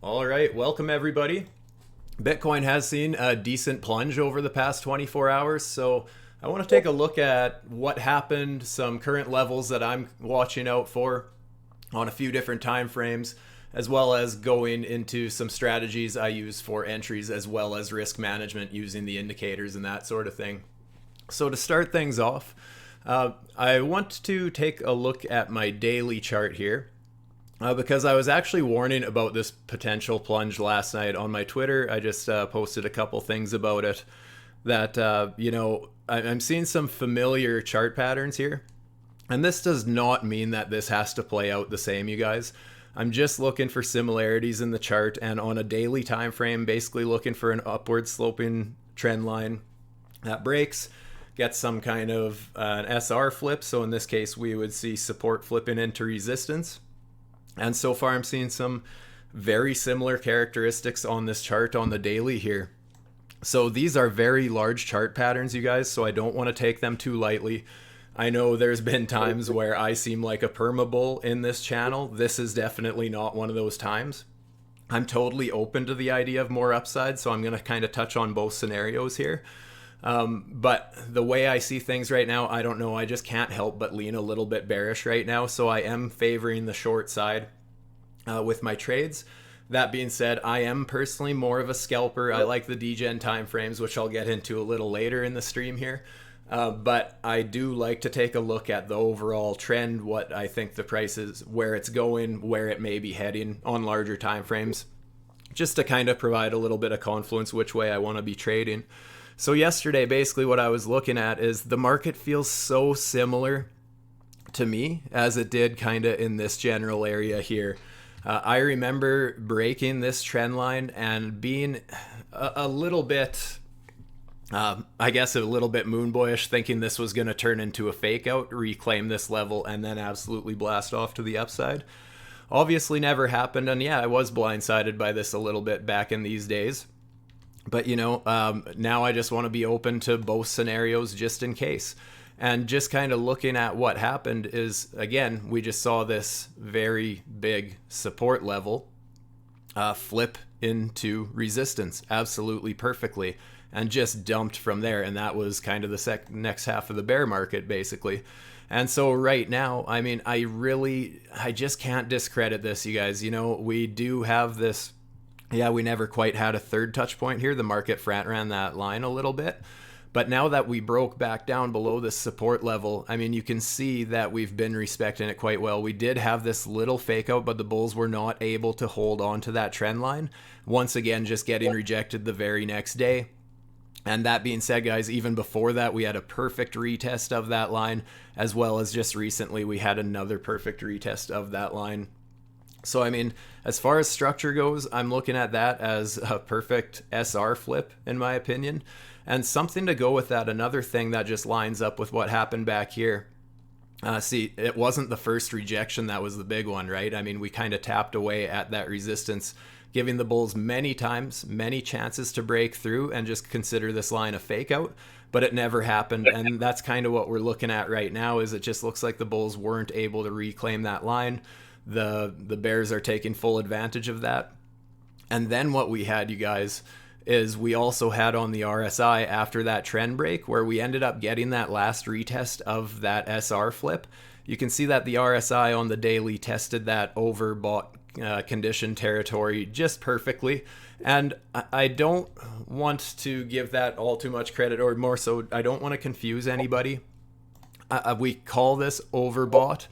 All right, welcome everybody. Bitcoin has seen a decent plunge over the past 24 hours, so I want to take a look at what happened, some current levels that I'm watching out for on a few different time frames, as well as going into some strategies I use for entries as well as risk management using the indicators and that sort of thing. So to start things off, I want to take a look at my daily chart here. Because I was actually warning about this potential plunge last night on my Twitter. I just posted a couple things about it that, I'm seeing some familiar chart patterns here. And this does not mean that this has to play out the same, you guys. I'm just looking for similarities in the chart and on a daily time frame, basically looking for an upward sloping trend line that breaks, gets some kind of an SR flip. So in this case, we would see support flipping into resistance. And so far, I'm seeing some very similar characteristics on this chart on the daily here. So these are very large chart patterns, you guys, so I don't want to take them too lightly. I know there's been times where I seem like a permabull in this channel. This is definitely not one of those times. I'm totally open to the idea of more upside, so I'm going to kind of touch on both scenarios here. But the way I see things right now, I don't know. I just can't help but lean a little bit bearish right now. So I am favoring the short side with my trades. That being said, I am personally more of a scalper. I like the degen timeframes, which I'll get into a little later in the stream here. But I do like to take a look at the overall trend, what I think the price is, where it's going, where it may be heading on larger timeframes, just to kind of provide a little bit of confluence which way I want to be trading. So yesterday, basically what I was looking at is the market feels so similar to me as it did kind of in this general area here. I remember breaking this trend line and being a little bit, I guess a little bit moon boyish, thinking this was going to turn into a fake out, reclaim this level, and then absolutely blast off to the upside. Obviously never happened, and yeah, I was blindsided by this a little bit back in these days. But, now I just want to be open to both scenarios just in case. And just kind of looking at what happened is, again, we just saw this very big support level flip into resistance absolutely perfectly and just dumped from there. And that was kind of the next half of the bear market, basically. And so right now, I mean, I just can't discredit this, you guys. We do have this. Yeah, we never quite had a third touch point here. The market front ran that line a little bit. But now that we broke back down below this support level, I mean, you can see that we've been respecting it quite well. We did have this little fake out, but the bulls were not able to hold on to that trend line. Once again, just getting rejected the very next day. And that being said, guys, even before that, we had a perfect retest of that line, as well as just recently we had another perfect retest of that line. So, I mean, as far as structure goes, I'm looking at that as a perfect SR flip, in my opinion. And something to go with that, another thing that just lines up with what happened back here. See, it wasn't the first rejection that was the big one, right? I mean, we kind of tapped away at that resistance, giving the bulls many times, many chances to break through and just consider this line a fake out. But it never happened. And that's kind of what we're looking at right now, is it just looks like the bulls weren't able to reclaim that line. The bears are taking full advantage of that. And then what we had, you guys, is we also had on the RSI after that trend break where we ended up getting that last retest of that SR flip. You can see that the RSI on the daily tested that overbought condition territory just perfectly. And I don't want to give that all too much credit, or more so, I don't want to confuse anybody. We call this overbought.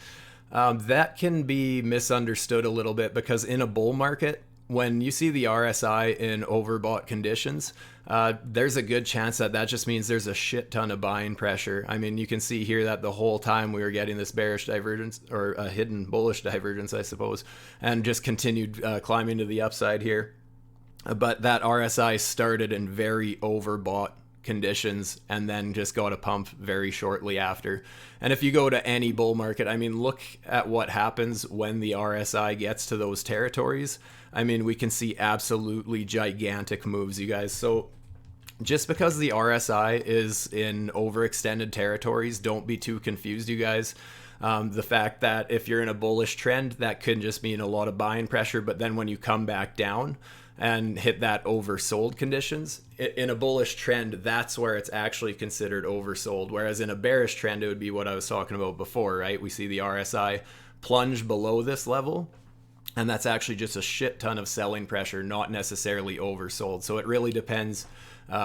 That can be misunderstood a little bit, because in a bull market, when you see the RSI in overbought conditions, there's a good chance that just means there's a shit ton of buying pressure. I mean, you can see here that the whole time we were getting this bearish divergence, or a hidden bullish divergence, I suppose, and just continued climbing to the upside here. But that RSI started in very overbought conditions and then just got a pump very shortly after. And if you go to any bull market, I mean, look at what happens when the RSI gets to those territories. I mean, we can see absolutely gigantic moves, you guys. So just because the RSI is in overextended territories, don't be too confused, you guys. The fact that if you're in a bullish trend, that could just mean a lot of buying pressure, but then when you come back down and hit that oversold conditions, in a bullish trend, that's where it's actually considered oversold. Whereas in a bearish trend, it would be what I was talking about before, right? We see the RSI plunge below this level, and that's actually just a shit ton of selling pressure, not necessarily oversold. So it really depends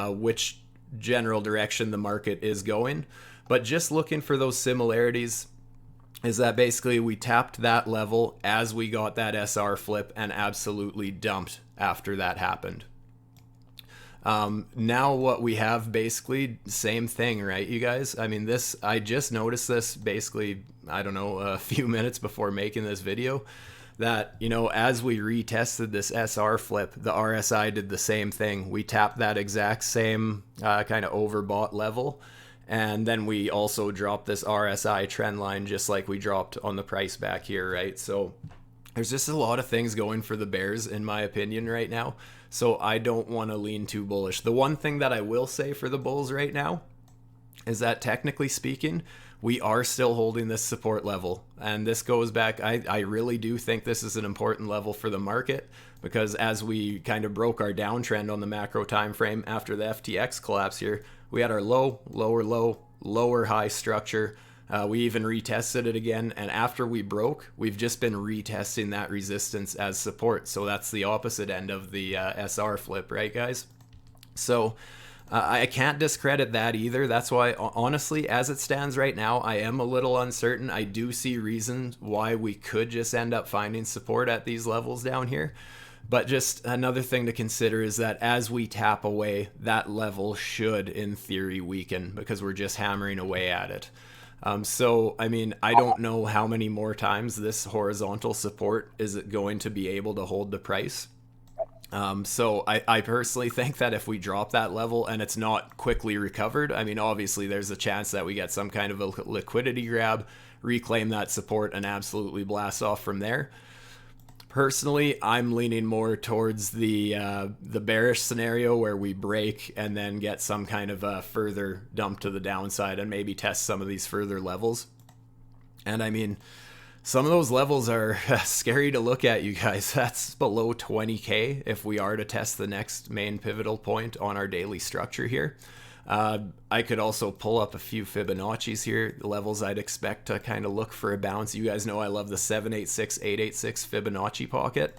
which general direction the market is going. But just looking for those similarities is that basically we tapped that level as we got that SR flip and absolutely dumped after that happened. Now what we have, basically same thing, right, you guys? I mean, this, I just noticed this basically, I don't know, a few minutes before making this video, that, you know, as we retested this SR flip, the RSI did the same thing. We tapped that exact same kind of overbought level, and then we also dropped this RSI trend line just like we dropped on the price back here, right? So there's just a lot of things going for the bears, in my opinion, right now. So I don't want to lean too bullish. The one thing that I will say for the bulls right now is that, technically speaking, we are still holding this support level. And this goes back, I really do think this is an important level for the market, because as we kind of broke our downtrend on the macro time frame after the FTX collapse here, we had our low, lower low, lower high structure. We even retested it again, and after we broke, we've just been retesting that resistance as support. So that's the opposite end of the SR flip, right, guys? So I can't discredit that either. That's why, honestly, as it stands right now, I am a little uncertain. I do see reasons why we could just end up finding support at these levels down here. But just another thing to consider is that as we tap away, that level should, in theory, weaken, because we're just hammering away at it. So, I mean, I don't know how many more times this horizontal support is going to be able to hold the price. So I personally think that if we drop that level and it's not quickly recovered, I mean, obviously there's a chance that we get some kind of a liquidity grab, reclaim that support, and absolutely blast off from there. Personally, I'm leaning more towards the bearish scenario, where we break and then get some kind of a further dump to the downside and maybe test some of these further levels. And I mean, some of those levels are scary to look at, you guys. That's below 20K if we are to test the next main pivotal point on our daily structure here. I could also pull up a few Fibonacci's here, the levels I'd expect to kind of look for a bounce. You guys know I love the 786, 886 Fibonacci pocket,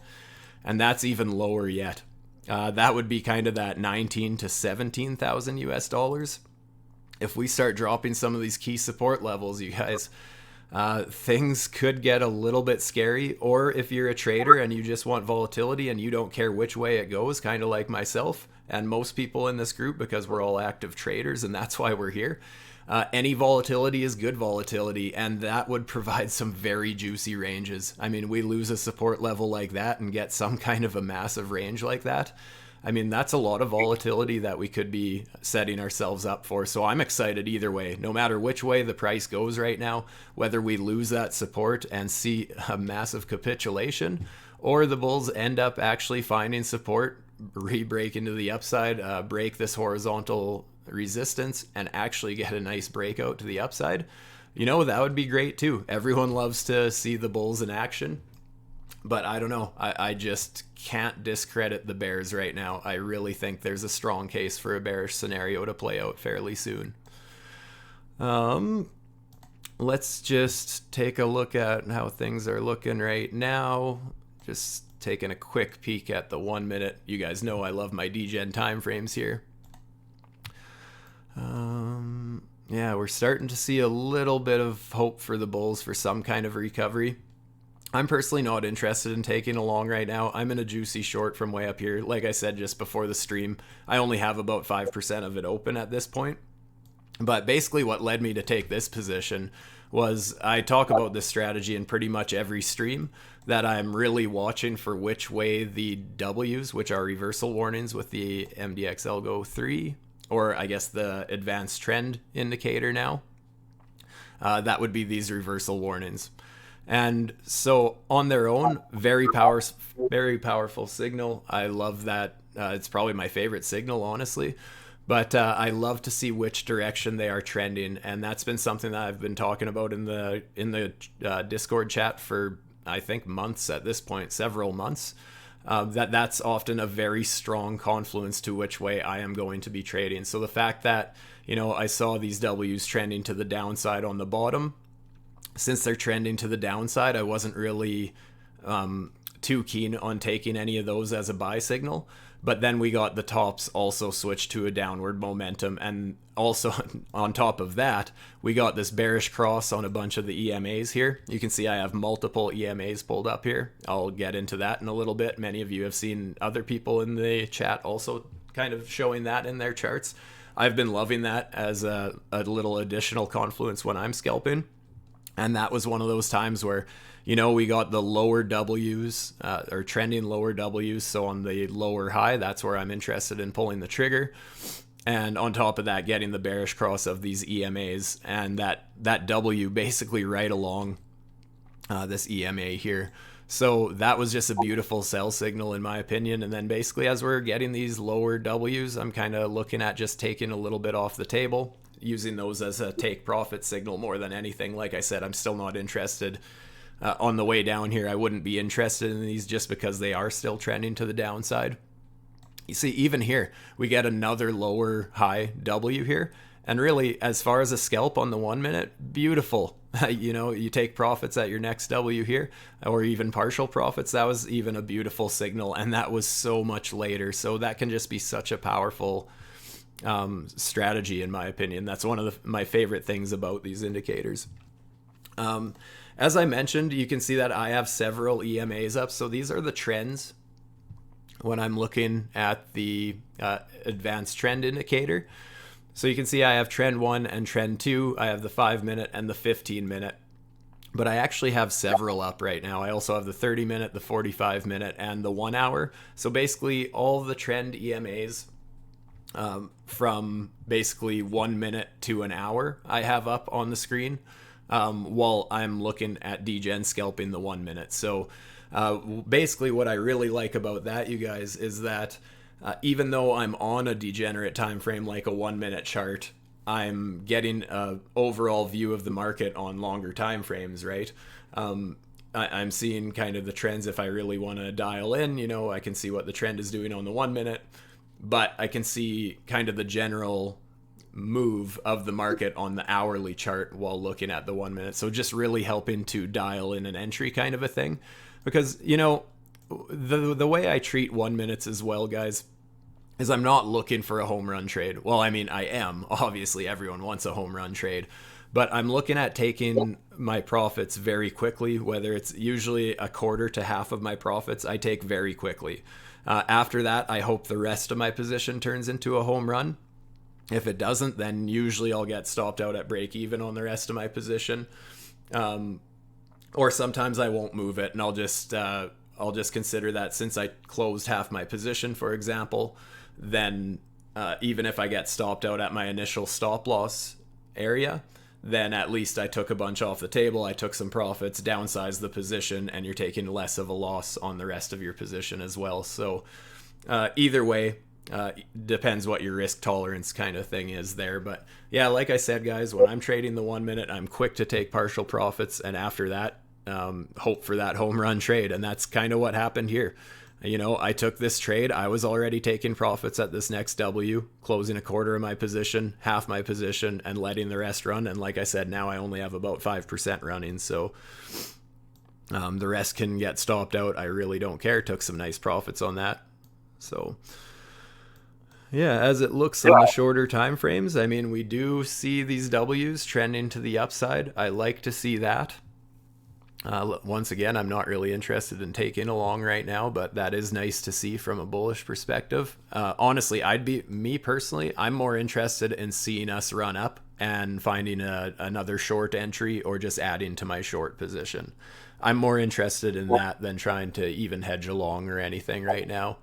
and that's even lower yet. That would be kind of that 19 to 17,000 US dollars. If we start dropping some of these key support levels, you guys, things could get a little bit scary. Or if you're a trader and you just want volatility and you don't care which way it goes, kind of like myself and most people in this group, because we're all active traders and that's why we're here, any volatility is good volatility, and that would provide some very juicy ranges. I mean, we lose a support level like that and get some kind of a massive range like that. I mean, that's a lot of volatility that we could be setting ourselves up for. So I'm excited either way, no matter which way the price goes right now, whether we lose that support and see a massive capitulation, or the bulls end up actually finding support, re-break into the upside, break this horizontal resistance, and actually get a nice breakout to the upside. You know, that would be great too. Everyone loves to see the bulls in action. But I don't know. I just can't discredit the bears right now. I really think there's a strong case for a bearish scenario to play out fairly soon. Let's just take a look at how things are looking right now. Just taking a quick peek at the 1 minute. You guys know I love my DGen timeframes here. Yeah, we're starting to see a little bit of hope for the bulls for some kind of recovery. I'm personally not interested in taking a long right now. I'm in a juicy short from way up here. Like I said just before the stream, I only have about 5% of it open at this point. But basically what led me to take this position was, I talk about this strategy in pretty much every stream, that I'm really watching for which way the W's, which are reversal warnings with the MDX ALGO 3, or I guess the advanced trend indicator now, that would be these reversal warnings. And so on their own, very powerful signal. I love that. It's probably my favorite signal, honestly. But I love to see which direction they are trending, and that's been something that I've been talking about in the Discord chat for, I think, months at this point, several months. That's often a very strong confluence to which way I am going to be trading. So the fact that, I saw these W's trending to the downside on the bottom, since they're trending to the downside, I wasn't really too keen on taking any of those as a buy signal. But then we got the tops also switched to a downward momentum. And also on top of that, we got this bearish cross on a bunch of the EMAs here. You can see I have multiple EMAs pulled up here. I'll get into that in a little bit. Many of you have seen other people in the chat also kind of showing that in their charts. I've been loving that as a little additional confluence when I'm scalping. And that was one of those times where, we got the lower W's or trending lower W's. So on the lower high, that's where I'm interested in pulling the trigger. And on top of that, getting the bearish cross of these EMAs and that W basically right along this EMA here. So that was just a beautiful sell signal in my opinion. And then basically as we're getting these lower W's, I'm kind of looking at just taking a little bit off the table, using those as a take profit signal more than anything. Like I said, I'm still not interested on the way down here. I wouldn't be interested in these just because they are still trending to the downside. You see, even here, we get another lower high W here. And really, as far as a scalp on the 1 minute, beautiful. You take profits at your next W here, or even partial profits. That was even a beautiful signal. And that was so much later. So that can just be such a powerful strategy, in my opinion. That's one of my favorite things about these indicators. As I mentioned, you can see that I have several EMAs up. So these are the trends when I'm looking at the advanced trend indicator. So you can see I have trend 1 and trend 2. I have the 5 minute and the 15 minute. But I actually have several up right now. I also have the 30 minute, the 45 minute, and the 1 hour. So basically all the trend EMAs from basically 1 minute to an hour I have up on the screen while I'm looking at degen scalping the 1 minute. So basically what I really like about that, you guys, is that even though I'm on a degenerate time frame like a 1 minute chart, I'm getting an overall view of the market on longer time frames, right? I'm seeing kind of the trends. If I really want to dial in, I can see what the trend is doing on the 1 minute, but I can see kind of the general move of the market on the hourly chart while looking at the 1 minute. So just really helping to dial in an entry kind of a thing, because the way I treat 1 minutes as well, guys, is I'm not looking for a home run trade. Well, I mean, I am. Obviously, everyone wants a home run trade, but I'm looking at taking my profits very quickly, whether it's usually a quarter to half of my profits, I take very quickly. After that, I hope the rest of my position turns into a home run. If it doesn't, then usually I'll get stopped out at break even on the rest of my position. Or sometimes I won't move it, and I'll just consider that since I closed half my position, for example, then even if I get stopped out at my initial stop loss area, then at least I took a bunch off the table. I took some profits, downsized the position, and you're taking less of a loss on the rest of your position as well. So either way, depends what your risk tolerance kind of thing is there. But yeah, like I said, guys, when I'm trading the 1 minute, I'm quick to take partial profits, and after that, hope for that home run trade. And that's kind of what happened here. I took this trade. I was already taking profits at this next W, closing a quarter of my position, half my position, and letting the rest run. And like I said, now I only have about 5% running. So the rest can get stopped out. I really don't care. Took some nice profits on that. So yeah, as it looks on the shorter time frames, I mean, we do see these W's trending to the upside. I like to see that. Once again, I'm not really interested in taking along right now, but that is nice to see from a bullish perspective. Honestly, me personally, I'm more interested in seeing us run up and finding another short entry or just adding to my short position. I'm more interested in that than trying to even hedge along or anything right now.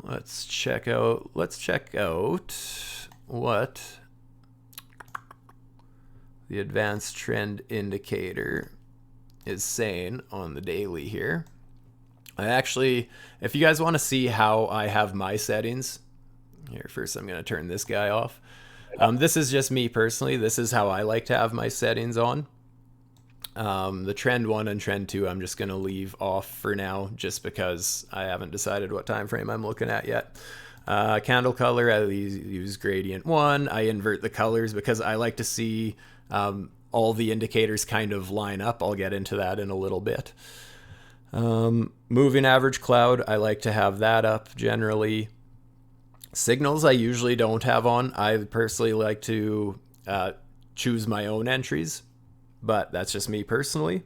Let's check out what the advanced trend indicator is saying on the daily here. I actually, if you guys want to see how I have my settings, here first I'm going to turn this guy off. This is just me personally. This is how I like to have my settings on. The trend 1 and trend 2 I'm just going to leave off for now just because I haven't decided what time frame I'm looking at yet. Candle color, I use gradient 1. I invert the colors because I like to see all the indicators kind of line up. I'll get into that in a little bit. Moving average cloud, I like to have that up generally. Signals I usually don't have on. I personally like to choose my own entries, but that's just me personally.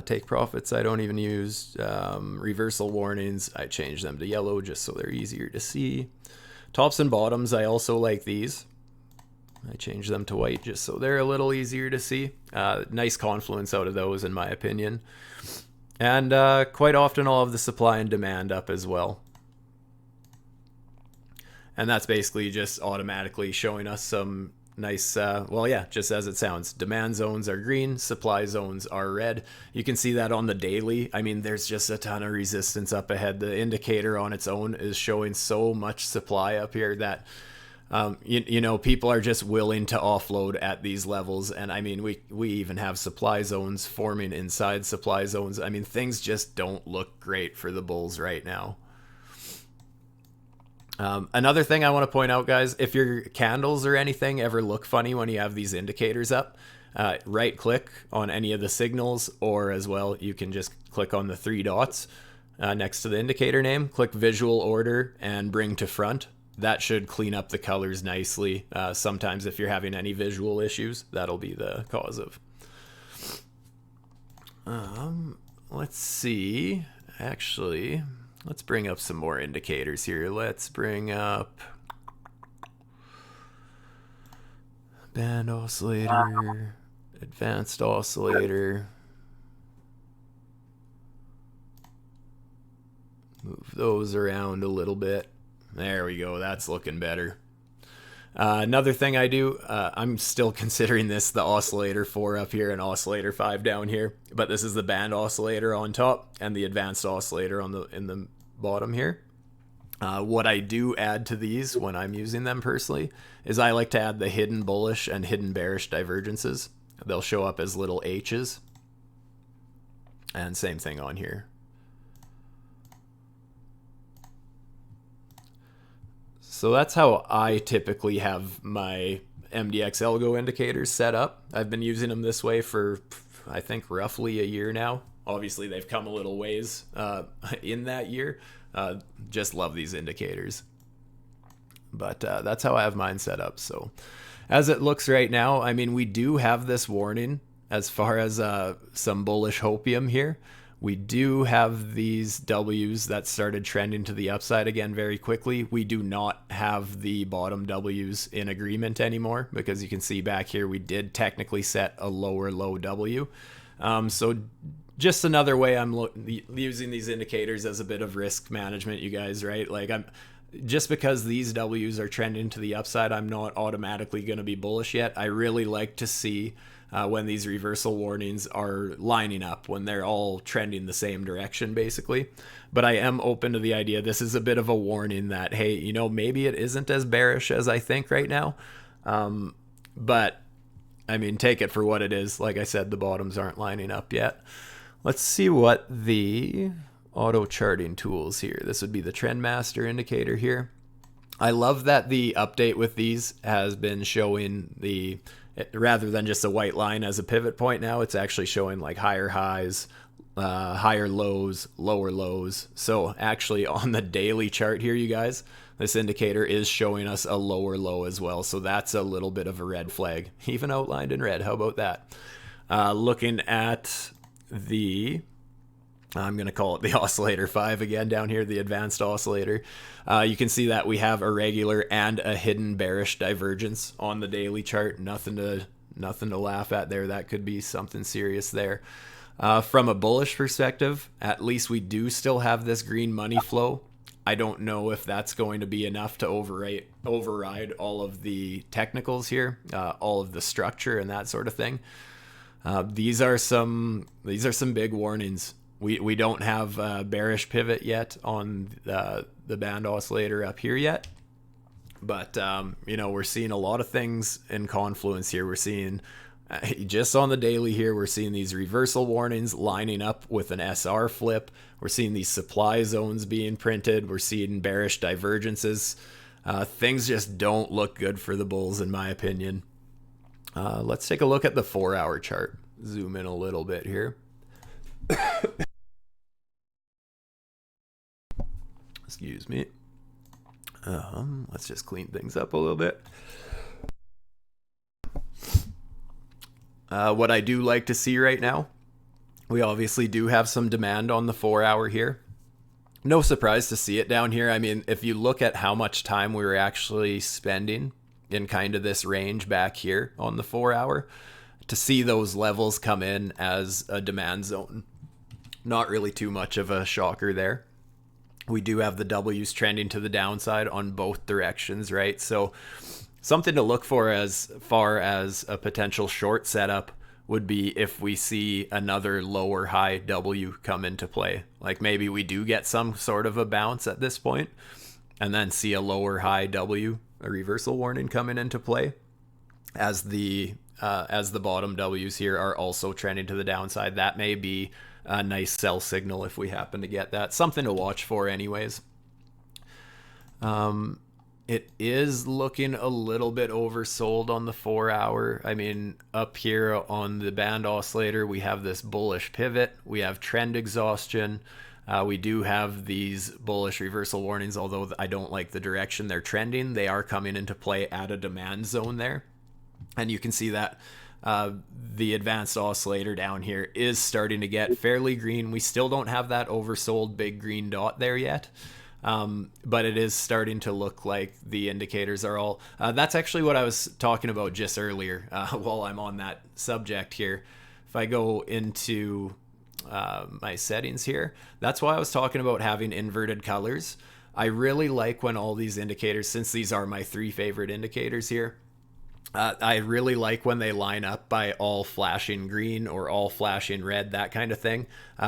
Take profits I don't even use. Reversal warnings, I change them to yellow just so they're easier to see. Tops and bottoms, I also like these. I change them to white just so they're a little easier to see. Nice confluence out of those in my opinion. And quite often I'll have the supply and demand up as well. And that's basically just automatically showing us some nice, well, yeah, just as it sounds. Demand zones are green, supply zones are red. You can see that on the daily. I mean, there's just a ton of resistance up ahead. The indicator on its own is showing so much supply up here that, you know, people are just willing to offload at these levels. And I mean, we even have supply zones forming inside supply zones. I mean, things just don't look great for the bulls right now. Another thing I want to point out, guys, if your candles or anything ever look funny when you have these indicators up, right click on any of the signals, or as well, you can just click on the 3 dots next to the indicator name, click visual order and bring to front. That should clean up the colors nicely. Sometimes if you're having any visual issues, that'll be the cause of. Let's see, actually, let's bring up some more indicators here. Let's bring up band oscillator, advanced oscillator. Move those around a little bit. There we go. That's looking better. Another thing I do, I'm still considering this the oscillator 4 up here and oscillator 5 down here, but this is the band oscillator on top and the advanced oscillator on in the bottom here. What I do add to these when I'm using them personally is I like to add the hidden bullish and hidden bearish divergences. They'll show up as little H's. And same thing on here. So that's how I typically have my MDX ALGO indicators set up. I've been using them this way for, I think, roughly a year now. Obviously, they've come a little ways in that year. Just love these indicators. But that's how I have mine set up. So as it looks right now, I mean, we do have this warning as far as some bullish hopium here. We do have these W's that started trending to the upside again very quickly. We do not have the bottom W's in agreement anymore because you can see back here we did technically set a lower low W. So just another way I'm using these indicators as a bit of risk management, you guys, right? Like just because these W's are trending to the upside, I'm not automatically going to be bullish yet. I really like to see when these reversal warnings are lining up, when they're all trending the same direction, basically. But I am open to the idea this is a bit of a warning that, hey, you know, maybe it isn't as bearish as I think right now. But, I mean, take it for what it is. Like I said, the bottoms aren't lining up yet. Let's see what the auto charting tools here. This would be the Trend Master indicator here. I love that the update with these has been showing the, rather than just a white line as a pivot point now, it's actually showing like higher highs, higher lows, lower lows. So actually on the daily chart here, you guys, this indicator is showing us a lower low as well. So that's a little bit of a red flag, even outlined in red. How about that? Looking at the, I'm going to call it the oscillator 5 again down here, the advanced oscillator. You can see that we have a regular and a hidden bearish divergence on the daily chart. Nothing to laugh at there. That could be something serious there. From a bullish perspective, at least we do still have this green money flow. I don't know if that's going to be enough to override all of the technicals here, all of the structure and that sort of thing. These are some big warnings. We don't have a bearish pivot yet on the band oscillator up here yet. But, you know, we're seeing a lot of things in confluence here. We're seeing, just on the daily here, we're seeing these reversal warnings lining up with an SR flip. We're seeing these supply zones being printed. We're seeing bearish divergences. Things just don't look good for the bulls, in my opinion. Let's take a look at the 4-hour chart. Zoom in a little bit here. Excuse me. Let's just clean things up a little bit. What I do like to see right now, we obviously do have some demand on the 4-hour here. No surprise to see it down here. I mean, if you look at how much time we were actually spending in kind of this range back here on the 4-hour, to see those levels come in as a demand zone, not really too much of a shocker there. We do have the W's trending to the downside on both directions, right? So something to look for as far as a potential short setup would be if we see another lower high W come into play. Like maybe we do get some sort of a bounce at this point and then see a lower high W, a reversal warning coming into play as the bottom W's here are also trending to the downside. That may be a nice sell signal if we happen to get that. Something to watch for anyways. It is looking a little bit oversold on the 4-hour. I mean, up here on the band oscillator, we have this bullish pivot. We have trend exhaustion. We do have these bullish reversal warnings, although I don't like the direction they're trending. They are coming into play at a demand zone there. And you can see that the advanced oscillator down here is starting to get fairly green. We still don't have that oversold big green dot there yet. But it is starting to look like the indicators are all... that's actually what I was talking about just earlier while I'm on that subject here. If I go into my settings here, that's why I was talking about having inverted colors. I really like when all these indicators, since these are my 3 favorite indicators here, I really like when they line up by all flashing green or all flashing red, that kind of thing.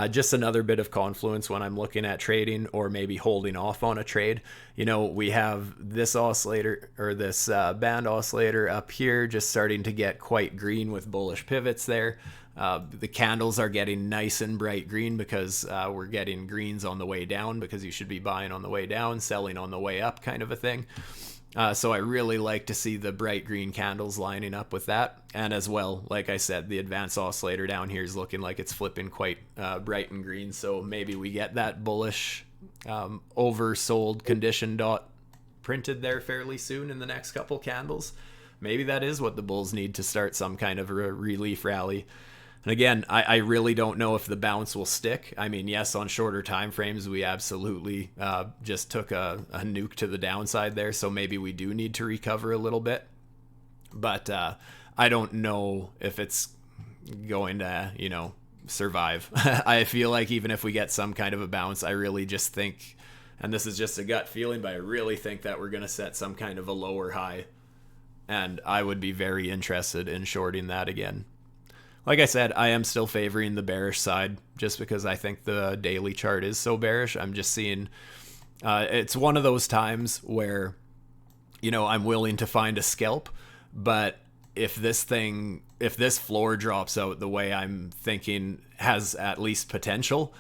Just another bit of confluence when I'm looking at trading or maybe holding off on a trade. You know, we have this oscillator or this band oscillator up here just starting to get quite green with bullish pivots there. The candles are getting nice and bright green because we're getting greens on the way down, because you should be buying on the way down, selling on the way up kind of a thing. So I really like to see the bright green candles lining up with that. And as well, like I said, the advanced oscillator down here is looking like it's flipping quite bright and green. So maybe we get that bullish oversold condition dot printed there fairly soon in the next couple candles. Maybe that is what the bulls need to start some kind of a relief rally. And again, I really don't know if the bounce will stick. I mean, yes, on shorter time frames, we absolutely just took a nuke to the downside there. So maybe we do need to recover a little bit. But I don't know if it's going to, you know, survive. I feel like even if we get some kind of a bounce, I really just think, and this is just a gut feeling, but I really think that we're going to set some kind of a lower high. And I would be very interested in shorting that again. Like I said, I am still favoring the bearish side just because I think the daily chart is so bearish. I'm just seeing it's one of those times where, you know, I'm willing to find a scalp, but if this floor drops out the way I'm thinking has at least potential,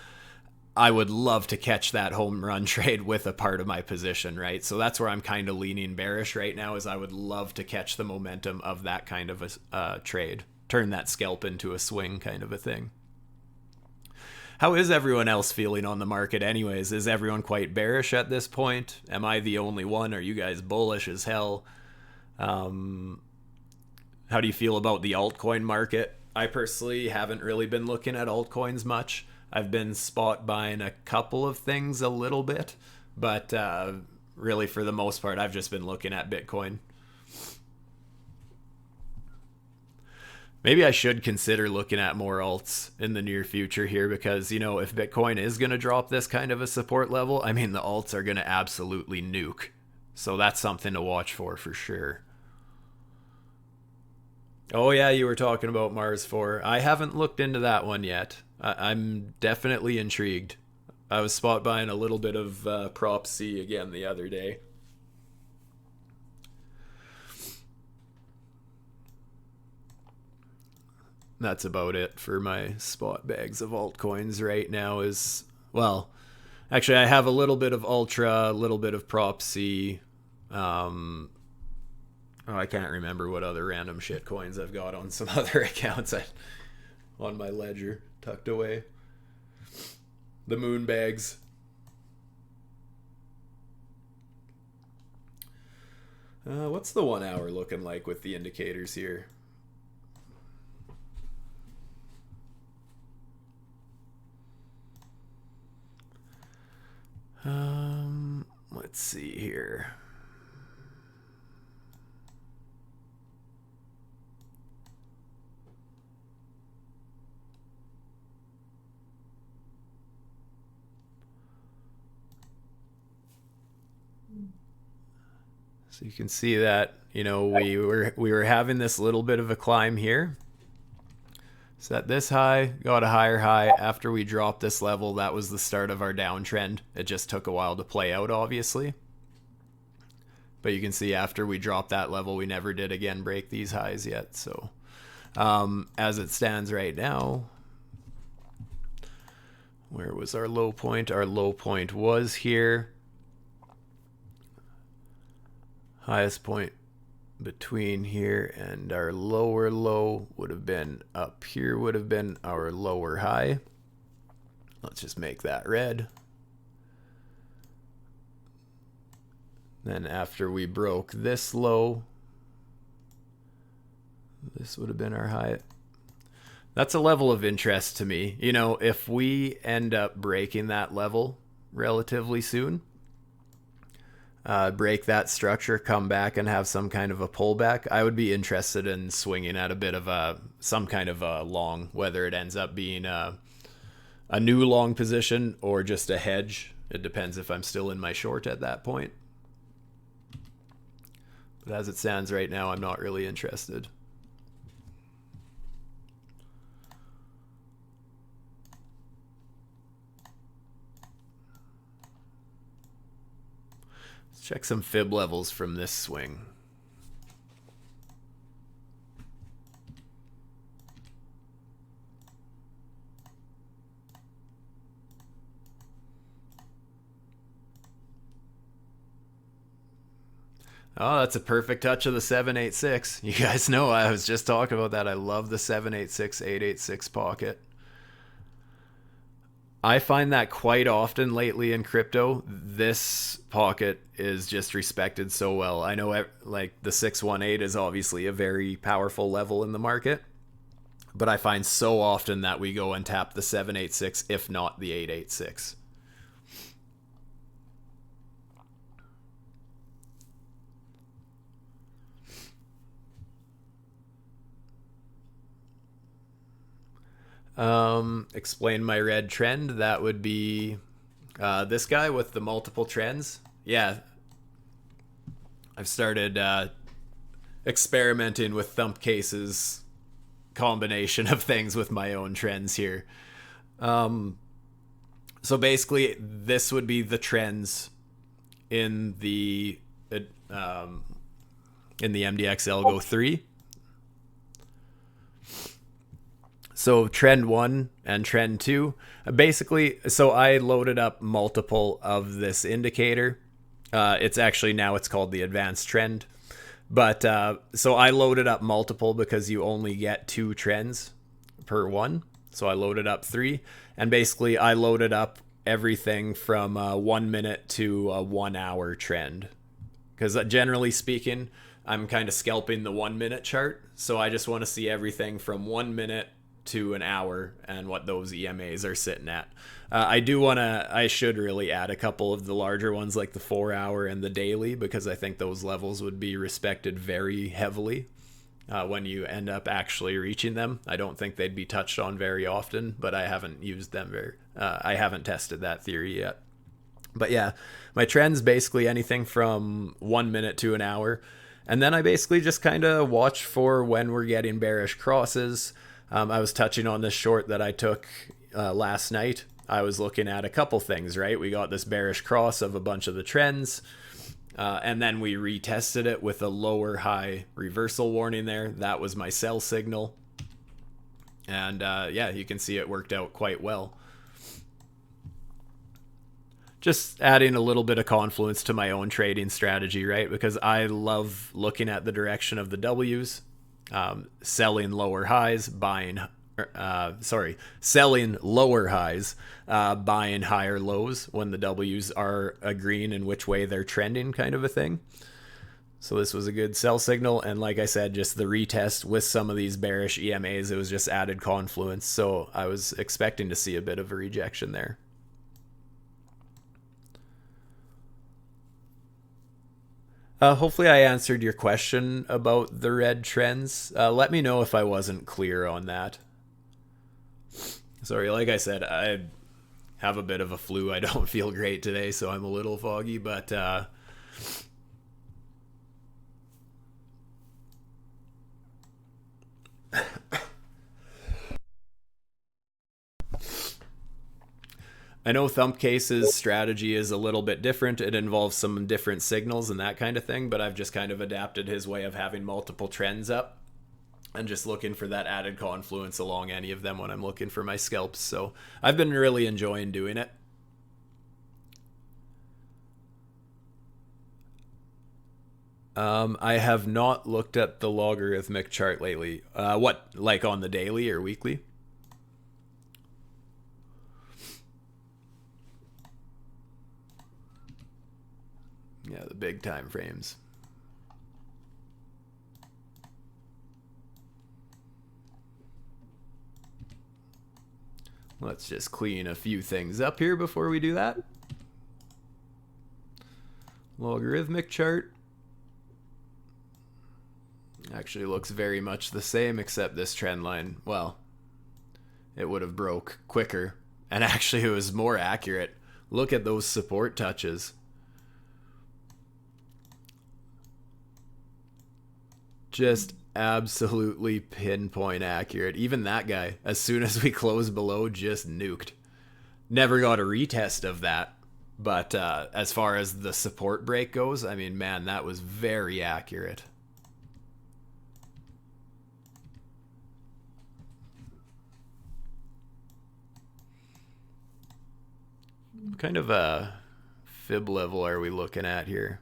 I would love to catch that home run trade with a part of my position, right? So that's where I'm kind of leaning bearish right now, is I would love to catch the momentum of that kind of a trade. Turn that scalp into a swing kind of a thing. How is everyone else feeling on the market anyways? Is everyone quite bearish at this point? Am I the only one? Are you guys bullish as hell? How do you feel about the altcoin market? I personally haven't really been looking at altcoins much. I've been spot buying a couple of things a little bit, but really for the most part, I've just been looking at Bitcoin. Maybe I should consider looking at more alts in the near future here, because, you know, if Bitcoin is going to drop this kind of a support level, I mean, the alts are going to absolutely nuke. So that's something to watch for sure. Oh yeah, you were talking about Mars 4. I haven't looked into that one yet. I'm definitely intrigued. I was spot buying a little bit of Prop C again the other day. That's about it for my spot bags of altcoins right now. Is, well, actually, I have a little bit of Ultra, a little bit of Prop C. Oh, I can't remember what other random shit coins I've got on some other accounts on my ledger tucked away. The moon bags. What's the 1 hour looking like with the indicators here? Let's see here. So you can see that, you know, we were having this little bit of a climb here. Set this high, got a higher high. After we dropped this level, that was the start of our downtrend. It just took a while to play out, obviously. But you can see after we dropped that level, we never did again break these highs yet. So as it stands right now, where was our low point? Our low point was here. Highest point between here and our lower low would have been up here, would have been our lower high. Let's just make that red. Then after we broke this low, this would have been our high. That's a level of interest to me. You know, if we end up breaking that level relatively soon, break that structure, come back and have some kind of a pullback, I would be interested in swinging at a bit of some kind of a long, whether it ends up being a new long position or just a hedge. It depends if I'm still in my short at that point. But as it stands right now, I'm not really interested. Let's check some fib levels from this swing. Oh, that's a perfect touch of the 786. You guys know I was just talking about that. I love the 786, 886 pocket. I find that quite often lately in crypto. This pocket is just respected so well. I know like the 618 is obviously a very powerful level in the market, but I find so often that we go and tap the 786, if not the 886. Explain my red trend. That would be this guy with the multiple trends. Yeah, I've started experimenting with thump cases combination of things with my own trends here. So basically, this would be the trends in the MDX ALGO 3. So trend 1 and trend 2, basically, so I loaded up multiple of this indicator. It's actually, now it's called the advanced trend. But so I loaded up multiple because you only get 2 trends per one. So I loaded up 3. And basically I loaded up everything from 1 minute to a 1 hour trend. Because generally speaking, I'm kind of scalping the 1 minute chart. So I just want to see everything from 1 minute to an hour and what those EMAs are sitting at. I should really add a couple of the larger ones like the 4 hour and the daily, because I think those levels would be respected very heavily when you end up actually reaching them. I don't think they'd be touched on very often, but I haven't used them I haven't tested that theory yet. But yeah, my trends basically anything from 1 minute to an hour. And then I basically just kind of watch for when we're getting bearish crosses. I was touching on this short that I took last night. I was looking at a couple things, right? We got this bearish cross of a bunch of the trends, and then we retested it with a lower high reversal warning there. That was my sell signal. And yeah, you can see it worked out quite well. Just adding a little bit of confluence to my own trading strategy, right? Because I love looking at the direction of the W's, selling lower highs, selling lower highs, buying higher lows when the W's are agreeing in which way they're trending, kind of a thing. So this was a good sell signal, and like I said, just the retest with some of these bearish EMAs, it was just added confluence. So I was expecting to see a bit of a rejection there. Hopefully I answered your question about the red trends. Let me know if I wasn't clear on that. Sorry, like I said, I have a bit of a flu. I don't feel great today, so I'm a little foggy, but I know Thumpcase's strategy is a little bit different. It involves some different signals and that kind of thing, but I've just kind of adapted his way of having multiple trends up and just looking for that added confluence along any of them when I'm looking for my scalps. So I've been really enjoying doing it. I have not looked at the logarithmic chart lately. What, like on the daily or weekly? Yeah, the big time frames. Let's just clean a few things up here before we do that. Logarithmic chart. Actually looks very much the same, except this trend line, well, it would have broke quicker. And actually it was more accurate. Look at those support touches. Just absolutely pinpoint accurate. Even that guy, as soon as we closed below, just nuked. Never got a retest of that. But as far as the support break goes, I mean, man, that was very accurate. What kind of a fib level are we looking at here?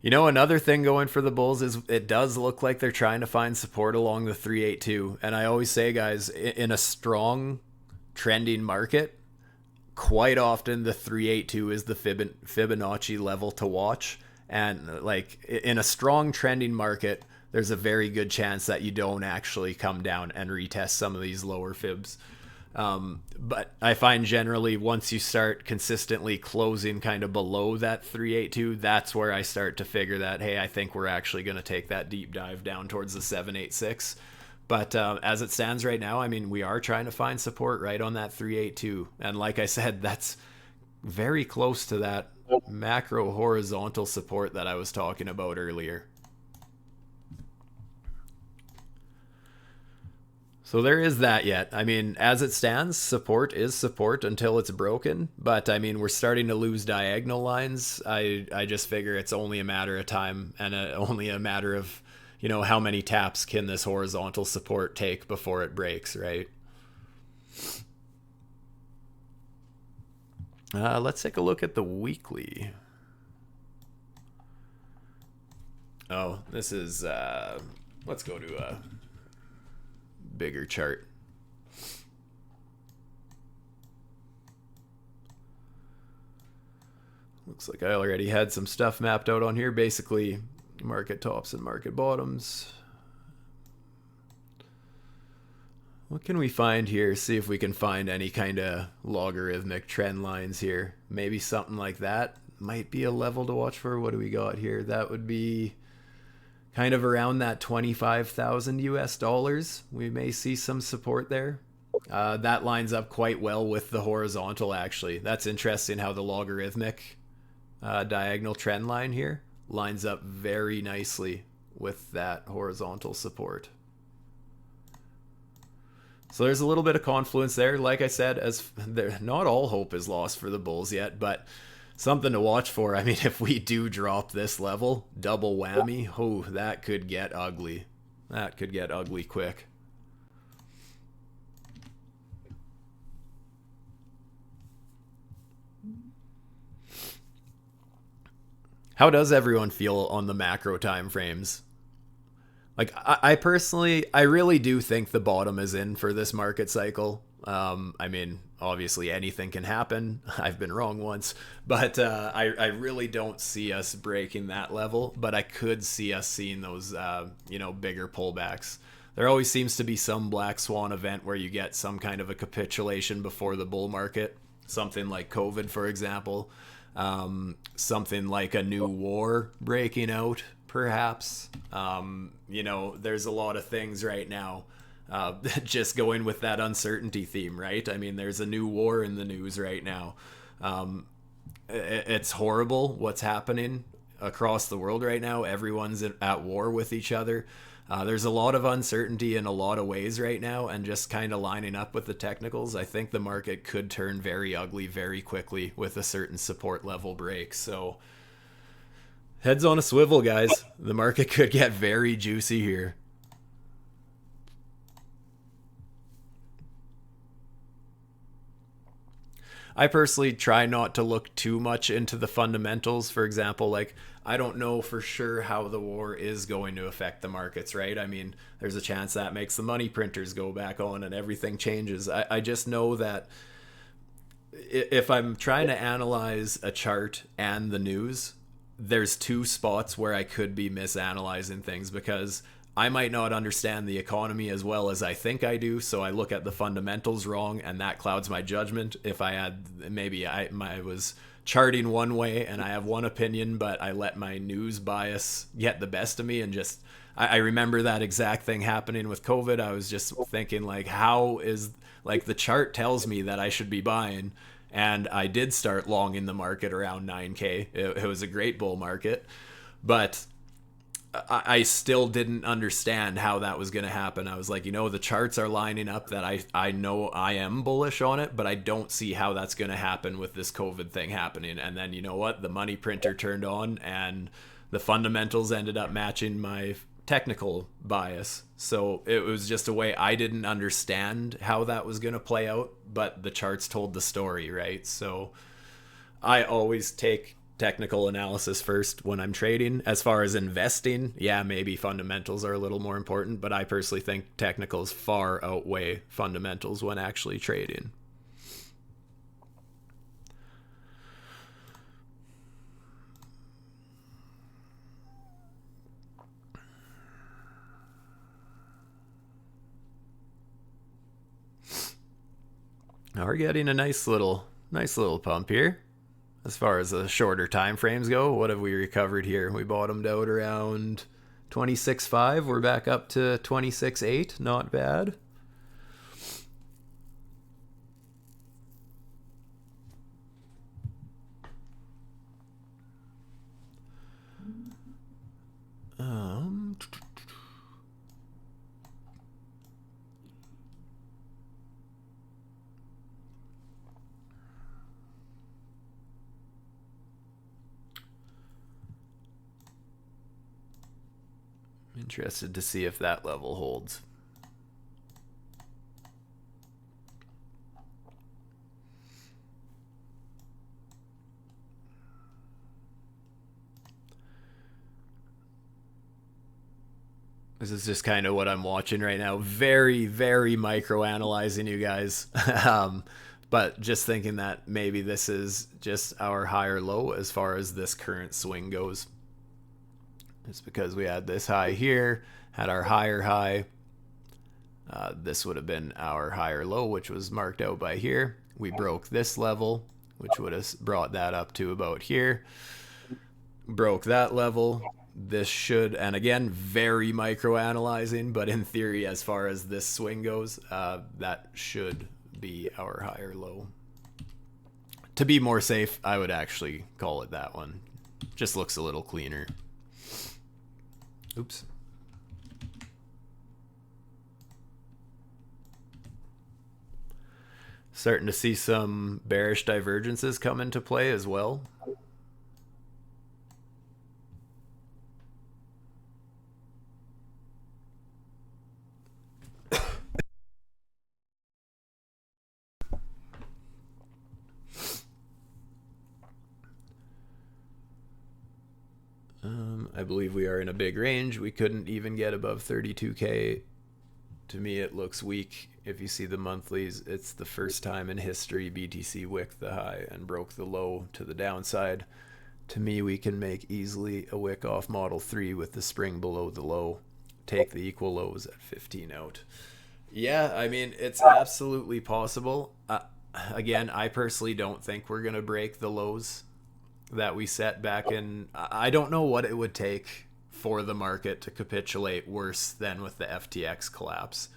You know, another thing going for the Bulls is it does look like they're trying to find support along the 382. And I always say, guys, in a strong trending market, quite often the 382 is the Fibonacci level to watch. And like in a strong trending market, there's a very good chance that you don't actually come down and retest some of these lower fibs. But I find generally once you start consistently closing kind of below that 382, that's where I start to figure that, hey, I think we're actually going to take that deep dive down towards the 786. But as it stands right now, I mean, we are trying to find support right on that 382. And like I said, that's very close to that macro horizontal support that I was talking about earlier. So there is that yet. I mean, as it stands, support is support until it's broken. But I mean, we're starting to lose diagonal lines. I just figure it's only a matter of time and only a matter of, you know, how many taps can this horizontal support take before it breaks, right? Let's take a look at the weekly. Oh, this is, let's go to a bigger chart. Looks like I already had some stuff mapped out on here. Basically, market tops and market bottoms. What can we find here? See if we can find any kind of logarithmic trend lines here. Maybe something like that might be a level to watch for. What do we got here? That would be kind of around that 25,000 US dollars. We may see some support there. That lines up quite well with the horizontal, actually. That's interesting how the logarithmic diagonal trend line here lines up very nicely with that horizontal support. So there's a little bit of confluence there. Like I said, as not all hope is lost for the bulls yet, but something to watch for. I mean, if we do drop this level, double whammy, oh, that could get ugly. That could get ugly quick. How does everyone feel on the macro time frames? Like, I personally, I really do think the bottom is in for this market cycle. I mean, obviously anything can happen. I've been wrong once, but I really don't see us breaking that level, but I could see us seeing those, you know, bigger pullbacks. There always seems to be some black swan event where you get some kind of a capitulation before the bull market. Something like COVID, for example. Something like a new war breaking out, perhaps. You know, there's a lot of things right now just going with that uncertainty theme, right? I mean, there's a new war in the news right now. It's horrible what's happening across the world right now. Everyone's at war with each other. There's a lot of uncertainty in a lot of ways right now, and just kind of lining up with the technicals, I think the market could turn very ugly very quickly with a certain support level break. So heads on a swivel, guys. The market could get very juicy here. I personally try not to look too much into the fundamentals. For example, like, I don't know for sure how the war is going to affect the markets, right? I mean, there's a chance that makes the money printers go back on and everything changes. I just know that if I'm trying to analyze a chart and the news, there's two spots where I could be misanalyzing things, because I might not understand the economy as well as I think I do, so I look at the fundamentals wrong, and that clouds my judgment. If I had, maybe I was charting one way and I have one opinion, but I let my news bias get the best of me, and just, I remember that exact thing happening with COVID. I was just thinking, like, how is, like, the chart tells me that I should be buying, and I did start long in the market around 9K. It was a great bull market, but I still didn't understand how that was going to happen. I was like, you know, the charts are lining up that I know I am bullish on it, but I don't see how that's going to happen with this COVID thing happening. And then, you know what? The money printer turned on and the fundamentals ended up matching my technical bias. So it was just a way I didn't understand how that was going to play out, but the charts told the story, right? So I always take technical analysis first when I'm trading. As far as investing, yeah, maybe fundamentals are a little more important, but I personally think technicals far outweigh fundamentals when actually trading. Now we're getting a nice little pump here. As far as the shorter time frames go, what have we recovered here? We bottomed out around 26.5. We're back up to 26.8. Not bad. Interested to see if that level holds. This is just kind of what I'm watching right now. Very, very micro analyzing you guys. But just thinking that maybe this is just our higher low as far as this current swing goes. It's because we had this high here, had our higher high. This would have been our higher low, which was marked out by here. We broke this level, which would have brought that up to about here. Broke that level. This should, and again, very micro analyzing, but in theory, as far as this swing goes, that should be our higher low. To be more safe, I would actually call it that one. Just looks a little cleaner. Oops. Starting to see some bearish divergences come into play as well. I believe we are in a big range. We couldn't even get above 32K. To me, it looks weak. If you see the monthlies, it's the first time in history BTC wicked the high and broke the low to the downside. To me, we can make easily a wick off Model 3 with the spring below the low. Take the equal lows at 15 out. Yeah, I mean, it's absolutely possible. Again, I personally don't think we're going to break the lows that we set back in. I don't know what it would take for the market to capitulate worse than with the FTX collapse.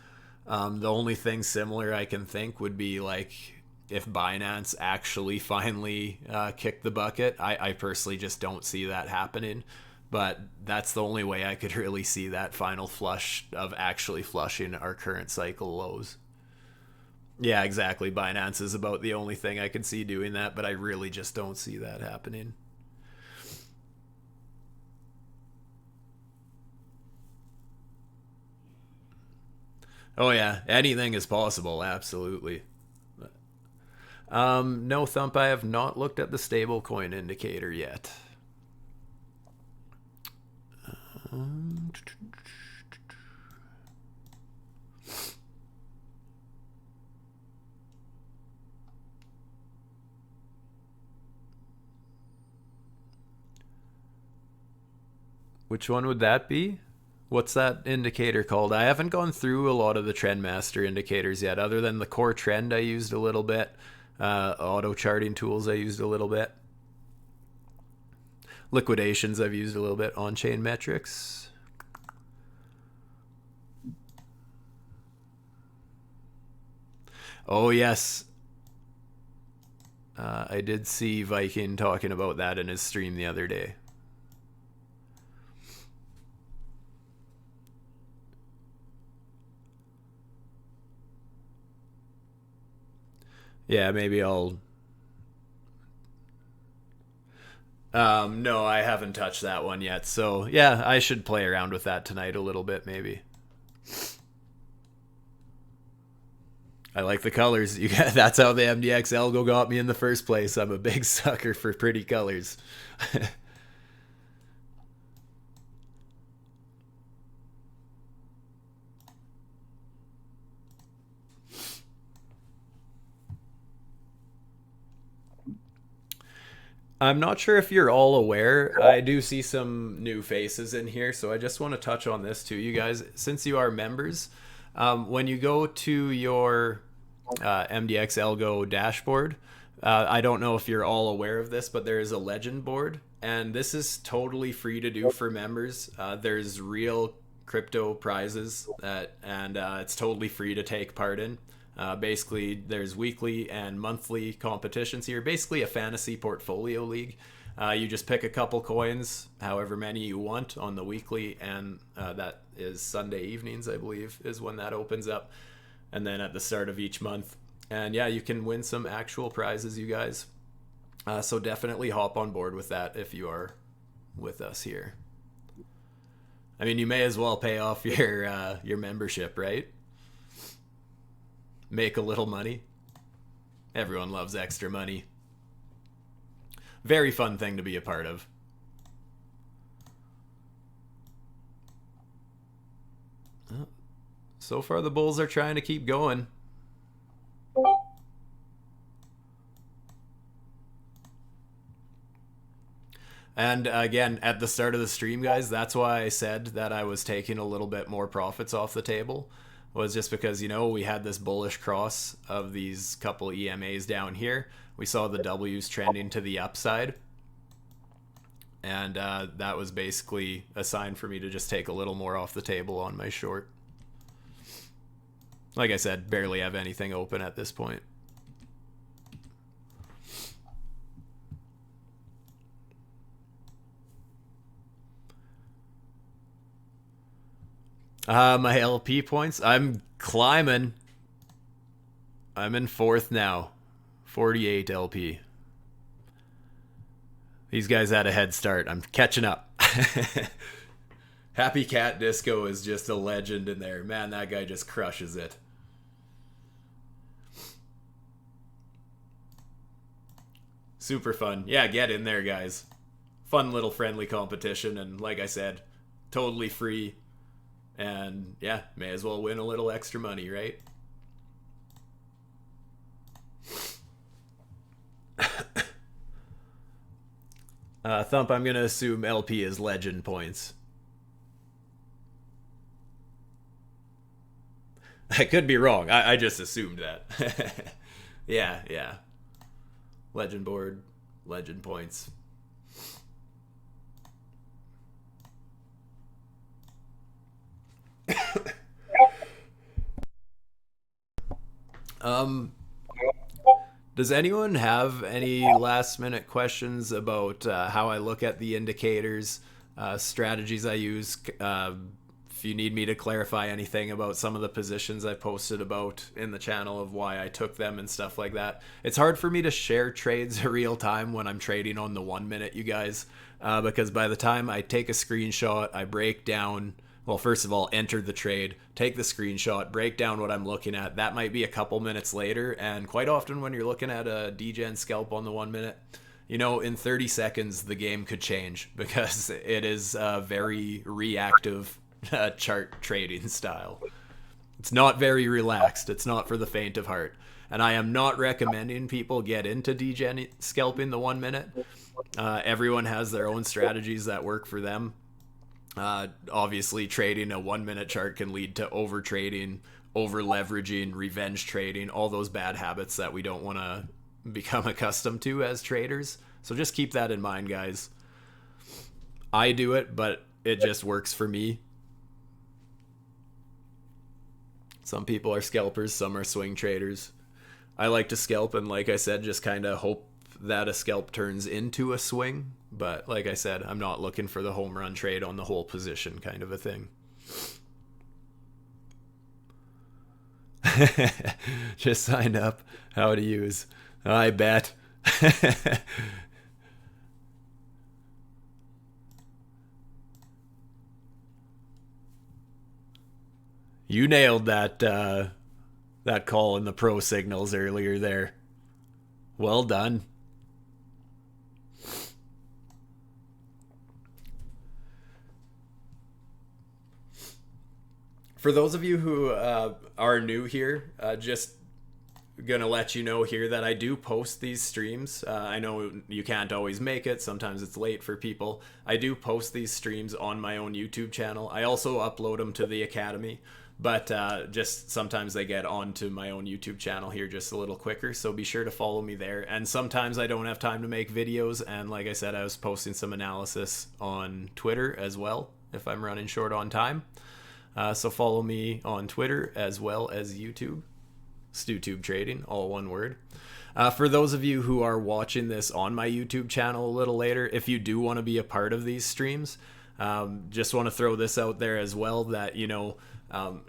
The only thing similar I can think would be like if Binance actually finally kicked the bucket. I personally just don't see that happening, but that's the only way I could really see that final flush of actually flushing our current cycle lows. Yeah, exactly. Binance is about the only thing I can see doing that, but I really just don't see that happening. Oh yeah, anything is possible, absolutely. No, Thump, I have not looked at the stablecoin indicator yet. Which one would that be? What's that indicator called? I haven't gone through a lot of the Trendmaster indicators yet, other than the core trend I used a little bit. Auto charting tools I used a little bit. Liquidations I've used a little bit. On-chain metrics. Oh, yes. I did see Viking talking about that in his stream the other day. Yeah, maybe I'll... No, I haven't touched that one yet. So, yeah, I should play around with that tonight a little bit, maybe. I like the colors. That's how the MDX ALGO got me in the first place. I'm a big sucker for pretty colors. I'm not sure if you're all aware. I do see some new faces in here, so I just want to touch on this too, you guys. Since you are members, when you go to your MDX Algo dashboard, I don't know if you're all aware of this, but there is a legend board, and this is totally free to do for members. There's real crypto prizes and it's totally free to take part in. Basically, there's weekly and monthly competitions here. Basically, a fantasy portfolio league. You just pick a couple coins, however many you want, on the weekly, and that is Sunday evenings, I believe, is when that opens up. And then at the start of each month. And yeah, you can win some actual prizes, you guys. So definitely hop on board with that if you are with us here. I mean, you may as well pay off your membership, right? Make a little money. Everyone loves extra money. Very fun thing to be a part of. So far, the Bulls are trying to keep going. And again, at the start of the stream, guys, that's why I said that I was taking a little bit more profits off the table. Was just because, you know, we had this bullish cross of these couple EMAs down here. We saw the W's trending to the upside. And that was basically a sign for me to just take a little more off the table on my short. Like I said, barely have anything open at this point. My LP points. I'm climbing. I'm in 4th now. 48 LP. These guys had a head start. I'm catching up. Happy Cat Disco is just a legend in there. Man, that guy just crushes it. Super fun. Yeah, get in there, guys. Fun little friendly competition, and like I said, totally free. And yeah, may as well win a little extra money, right? Thump, I'm going to assume LP is legend points. I could be wrong. I just assumed that. Yeah, yeah. Legend board, legend points. Does anyone have any last minute questions about how I look at the indicators, strategies I use? If you need me to clarify anything about some of the positions I posted about in the channel of why I took them and stuff like that. It's hard for me to share trades real time when I'm trading on the 1 minute, you guys, because by the time I take a screenshot, I break down, well, first of all, enter the trade, take the screenshot, break down what I'm looking at. That might be a couple minutes later, and quite often when you're looking at a degen scalp on the 1 minute, you know, in 30 seconds, the game could change because it is a very reactive chart trading style. It's not very relaxed. It's not for the faint of heart. And I am not recommending people get into degen scalping the 1 minute. Everyone has their own strategies that work for them. Obviously, trading a 1 minute chart can lead to over trading, over leveraging, revenge trading, all those bad habits that we don't want to become accustomed to as traders. So just keep that in mind, guys. I do it, but it just works for me. Some people are scalpers, some are swing traders. I like to scalp and, like I said, just kind of hope that a scalp turns into a swing. But like I said, I'm not looking for the home run trade on the whole position kind of a thing. Just signed up. How to use. I bet. You nailed that call in the pro signals earlier there. Well done. For those of you who are new here, just gonna let you know here that I do post these streams. I know you can't always make it. Sometimes it's late for people. I do post these streams on my own YouTube channel. I also upload them to the Academy, but just sometimes they get onto my own YouTube channel here just a little quicker. So be sure to follow me there. And sometimes I don't have time to make videos. And like I said, I was posting some analysis on Twitter as well if I'm running short on time. So follow me on Twitter as well as YouTube. StuTube Trading, all one word. For those of you who are watching this on my YouTube channel a little later, if you do want to be a part of these streams, just want to throw this out there as well that, you know,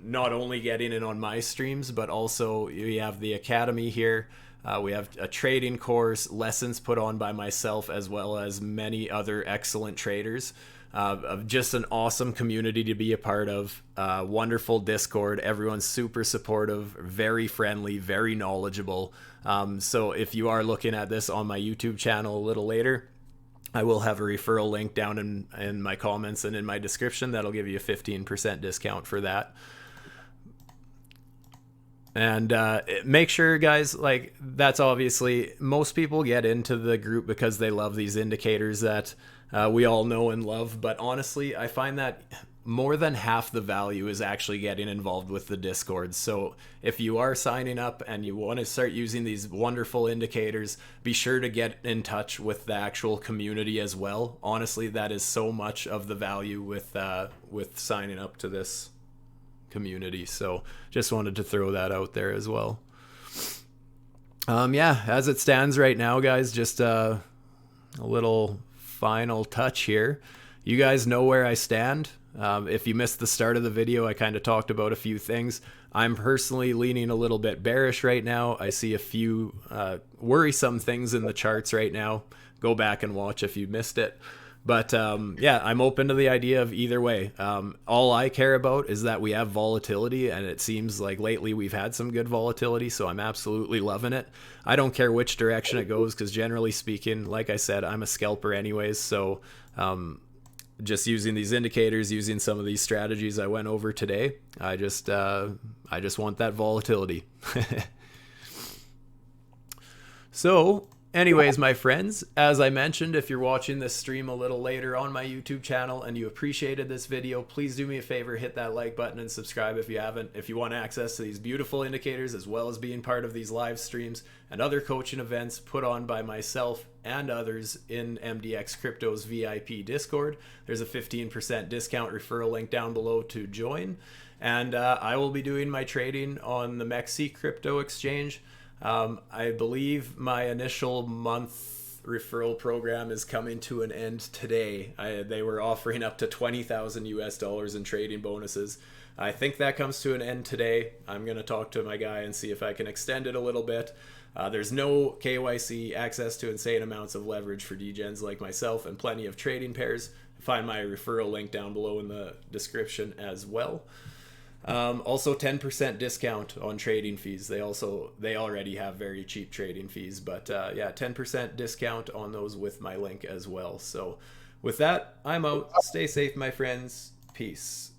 not only getting in on my streams, but also we have the Academy here. We have a trading course, lessons put on by myself, as well as many other excellent traders. Of just an awesome community to be a part of. Wonderful Discord. Everyone's super supportive, very friendly, very knowledgeable. So if you are looking at this on my YouTube channel a little later, I will have a referral link down in my comments and in my description. That'll give you a 15% discount for that. And make sure, guys, like, that's obviously, most people get into the group because they love these indicators that we all know and love. But honestly, I find that more than half the value is actually getting involved with the Discord. So if you are signing up and you want to start using these wonderful indicators, be sure to get in touch with the actual community as well. Honestly, that is so much of the value with signing up to this community. So just wanted to throw that out there as well. Yeah, as it stands right now, guys, just a little final touch here. You guys know where I stand. If you missed the start of the video, I kind of talked about a few things. I'm personally leaning a little bit bearish right now. I see a few worrisome things in the charts right now. Go back and watch if you missed it. But yeah, I'm open to the idea of either way. All I care about is that we have volatility, and it seems like lately we've had some good volatility, so I'm absolutely loving it. I don't care which direction it goes, because generally speaking, like I said, I'm a scalper anyways, so just using these indicators, using some of these strategies I went over today, I just want that volatility. So anyways, my friends, as I mentioned, if you're watching this stream a little later on my YouTube channel and you appreciated this video, please do me a favor, hit that like button and subscribe if you haven't. If you want access to these beautiful indicators, as well as being part of these live streams and other coaching events put on by myself and others in MDX Crypto's VIP Discord, there's a 15% discount referral link down below to join. And I will be doing my trading on the Mexi Crypto Exchange. I believe my initial month referral program is coming to an end today. They were offering up to $20,000 in trading bonuses. I think that comes to an end today. I'm going to talk to my guy and see if I can extend it a little bit. There's no KYC, access to insane amounts of leverage for degens like myself, and plenty of trading pairs. Find my referral link down below in the description as well. Also 10% discount on trading fees. They already have very cheap trading fees, but yeah, 10% discount on those with my link as well. So with that, I'm out. Stay safe, my friends. Peace.